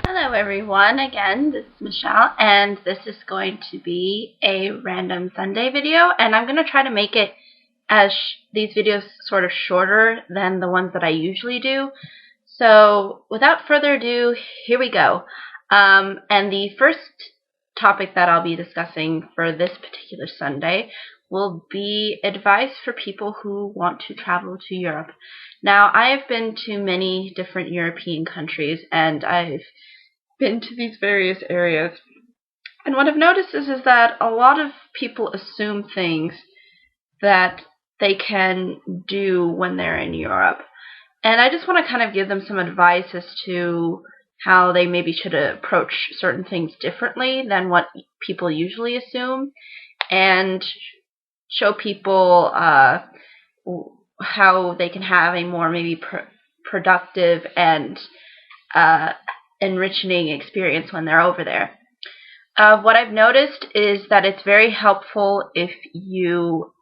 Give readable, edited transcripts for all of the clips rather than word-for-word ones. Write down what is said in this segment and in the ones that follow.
Hello everyone, again, this is Michelle, and this is going to be a random Sunday video, and I'm going to try to make it as these videos sort of shorter than the ones that I usually do. So without further ado, here we go. And the first topic that I'll be discussing for this particular Sunday will be advice for people who want to travel to Europe. Now, I have been to many different European countries, and I've been to these various areas. And what I've noticed is that a lot of people assume things that they can do when they're in Europe. And I just want to kind of give them some advice as to how they maybe should approach certain things differently than what people usually assume, and show people how they can have a more maybe productive and enriching experience when they're over there. What I've noticed is that it's very helpful if you,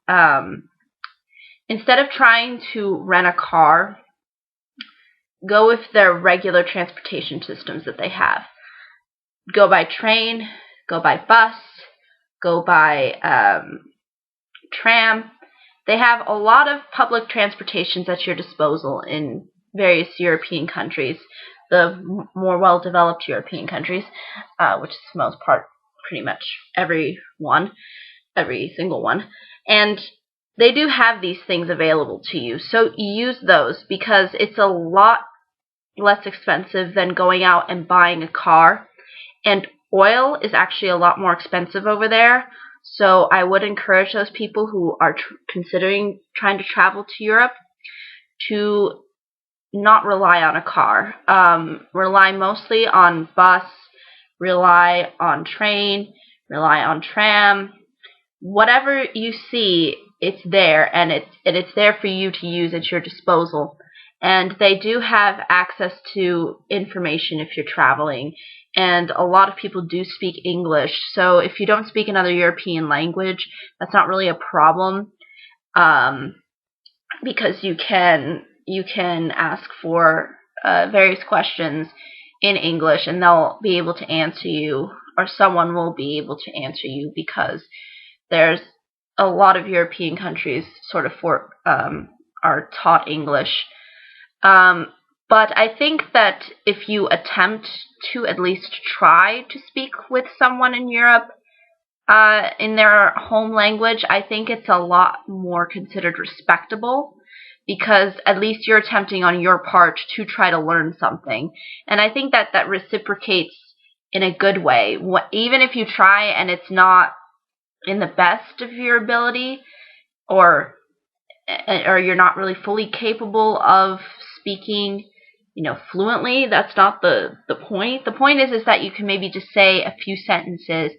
instead of trying to rent a car, go with their regular transportation systems that they have. Go by train, go by bus, go by tram. They have a lot of public transportations at your disposal in various European countries, the more well-developed European countries, which is the most part, pretty much every single one. And they do have these things available to you, so use those because it's a lot less expensive than going out and buying a car. And oil is actually a lot more expensive over there, so I would encourage those people who are considering trying to travel to Europe to not rely on a car. Rely mostly on bus, rely on train, rely on tram. Whatever you see, it's there, and it's there for you to use at your disposal. And they do have access to information if you're traveling, and a lot of people do speak English. So if you don't speak another European language, that's not really a problem, because you can ask for various questions in English, and they'll be able to answer you, or someone will be able to answer you, because there's a lot of European countries sort of are taught English. But I think that if you attempt to at least try to speak with someone in Europe in their home language, I think it's a lot more considered respectable, because at least you're attempting on your part to try to learn something. And I think that that reciprocates in a good way. Even if you try and it's not in the best of your ability, or you're not really fully capable of speaking, fluently, that's not the point. The point is that you can maybe just say a few sentences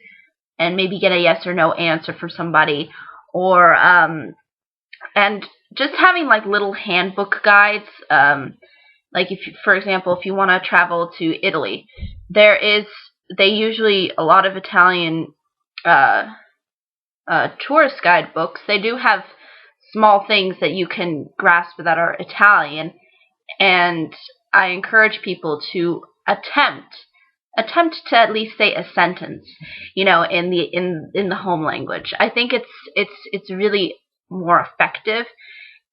and maybe get a yes or no answer from somebody, or and just having like little handbook guides. Like for example, if you want to travel to Italy, they usually, a lot of Italian tourist guidebooks, they do have small things that you can grasp that are Italian, and I encourage people to attempt to at least say a sentence, in the home language. I think it's really more effective,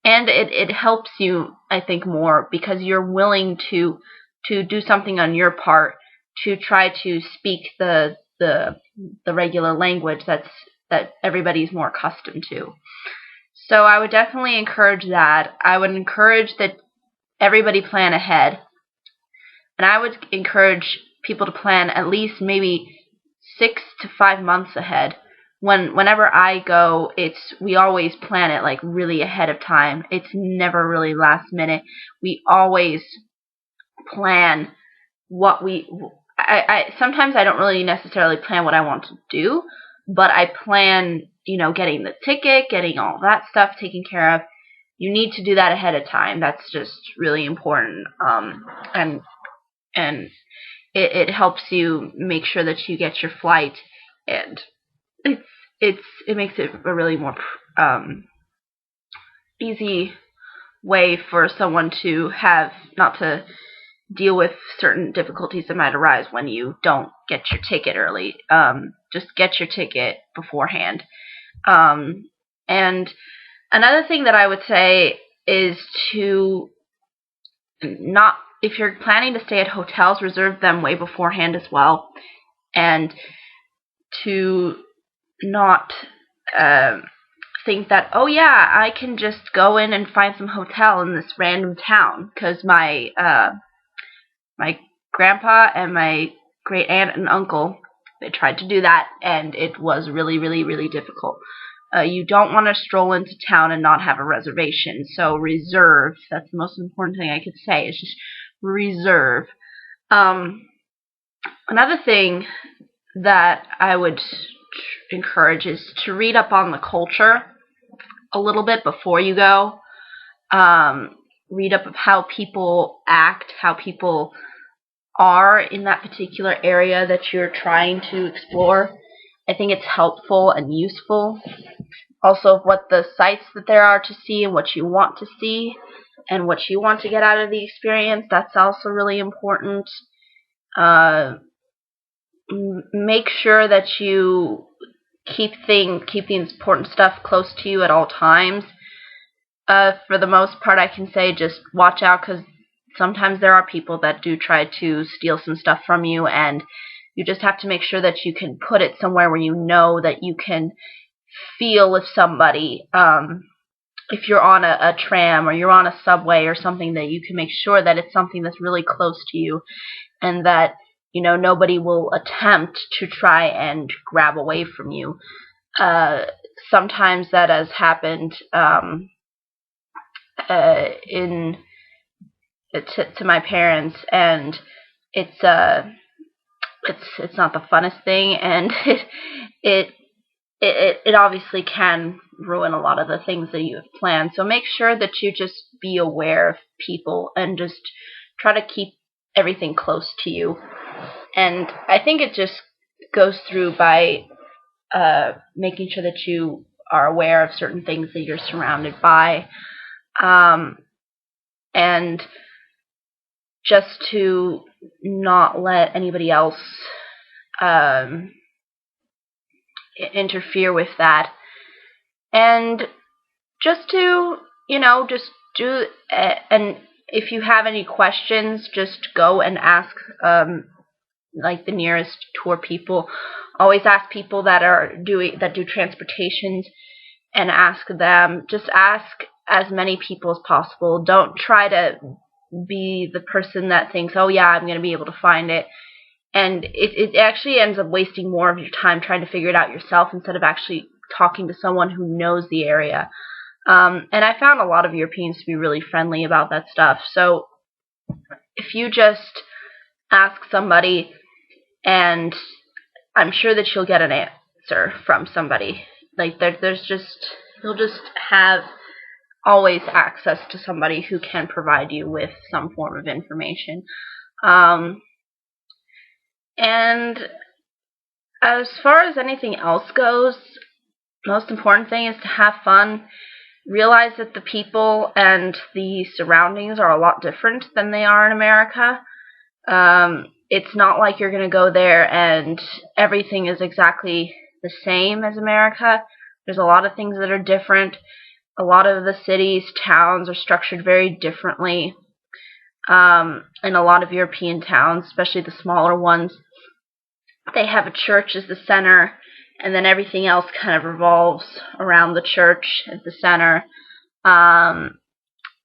and it helps you, I think, more because you're willing to do something on your part to try to speak the regular language that everybody's more accustomed to. So I would definitely encourage that. I would encourage that everybody plan ahead. And I would encourage people to plan at least maybe 6 to 5 months ahead. Whenever I go, we always plan it like really ahead of time. It's never really last minute. We always plan what I sometimes I don't really necessarily plan what I want to do, but I plan, getting the ticket, getting all that stuff taken care of. You need to do that ahead of time. That's just really important. And it helps you make sure that you get your flight, and it makes it a really more easy way for someone to have not to deal with certain difficulties that might arise when you don't get your ticket early. Just get your ticket beforehand. And another thing that I would say is to not, if you're planning to stay at hotels, reserve them way beforehand as well. And to not think that, oh yeah, I can just go in and find some hotel in this random town, because my grandpa and my great aunt and uncle, they tried to do that, and it was really, really, really difficult. You don't want to stroll into town and not have a reservation, so reserve. That's the most important thing I could say, is just reserve. Another thing that I would encourage is to read up on the culture a little bit before you go. Read up of how people act, how people are in that particular area that you're trying to explore. I think it's helpful and useful. Also, what the sites that there are to see and what you want to see and what you want to get out of the experience, that's also really important. Make sure that you keep the important stuff close to you at all times. For the most part, I can say just watch out, because sometimes there are people that do try to steal some stuff from you, and you just have to make sure that you can put it somewhere where you know that you can feel with somebody. If you're on a tram or you're on a subway or something, that you can make sure that it's something that's really close to you, and that nobody will attempt to try and grab away from you. Sometimes that has happened to my parents, and it's not the funnest thing, and it obviously can ruin a lot of the things that you have planned. So make sure that you just be aware of people and just try to keep everything close to you. And I think it just goes through by making sure that you are aware of certain things that you're surrounded by, and just to not let anybody else interfere with that, and just to just do and if you have any questions, just go and ask like the nearest tour people. Always ask people that do transportations, and ask them. Just ask as many people as possible. Don't try to be the person that thinks, oh yeah, I'm going to be able to find it. And it actually ends up wasting more of your time trying to figure it out yourself, instead of actually talking to someone who knows the area. And I found a lot of Europeans to be really friendly about that stuff. So if you just ask somebody, and I'm sure that you'll get an answer from somebody. Like you'll just have always access to somebody who can provide you with some form of information. And as far as anything else goes, most important thing is to have fun. Realize that the people and the surroundings are a lot different than they are in America. It's not like you're going to go there and everything is exactly the same as America. There's a lot of things that are different. A lot of the cities, towns are structured very differently. In a lot of European towns, especially the smaller ones, they have a church as the center, and then everything else kind of revolves around the church as the center.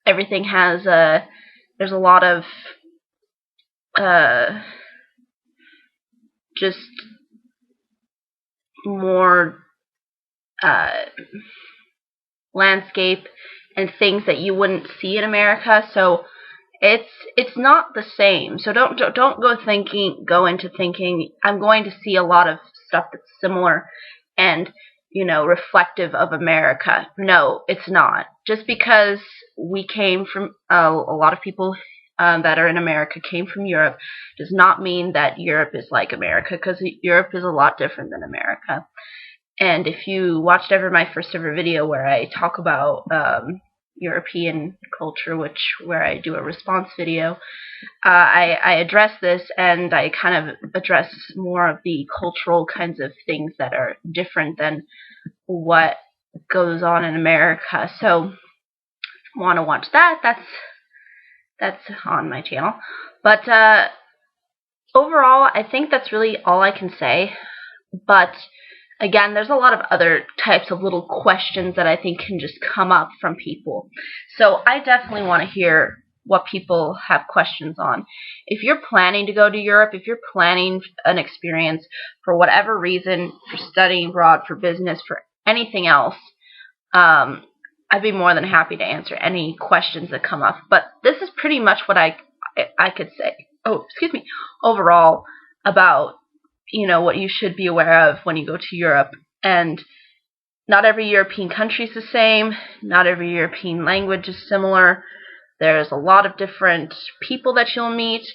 Everything has there's a lot of just more landscape and things that you wouldn't see in America. So it's not the same. So don't go into thinking I'm going to see a lot of stuff that's similar and reflective of America. No, it's not. Just because we came from a lot of people that are in America came from Europe does not mean that Europe is like America, because Europe is a lot different than America. And if you watched my first ever video where I talk about European culture, where I do a response video, I address this, and I kind of address more of the cultural kinds of things that are different than what goes on in America. So, if you want to watch that, that's on my channel. But overall, I think that's really all I can say. But again, there's a lot of other types of little questions that I think can just come up from people. So I definitely want to hear what people have questions on. If you're planning to go to Europe, if you're planning an experience for whatever reason, for studying abroad, for business, for anything else, I'd be more than happy to answer any questions that come up. But this is pretty much what I could say. Oh, excuse me. Overall, about what you should be aware of when you go to Europe. And not every European country is the same. Not every European language is similar. There's a lot of different people that you'll meet.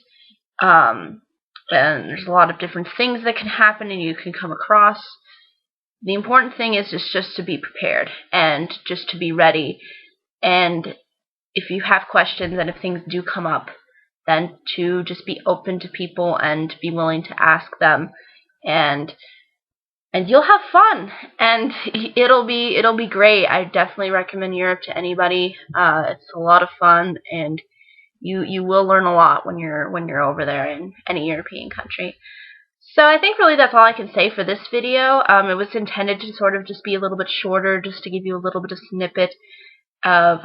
And there's a lot of different things that can happen and you can come across. The important thing is just to be prepared and just to be ready. And if you have questions and if things do come up, then to just be open to people and be willing to ask them, and you'll have fun, and it'll be great. I definitely recommend Europe to anybody. It's a lot of fun, and you will learn a lot when you're over there in any European country. So I think really that's all I can say for this video. It was intended to sort of just be a little bit shorter, just to give you a little bit of snippet of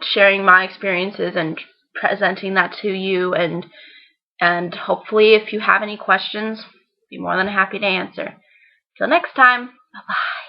sharing my experiences and presenting that to you, and hopefully if you have any questions, be more than happy to answer. Till next time, bye-bye.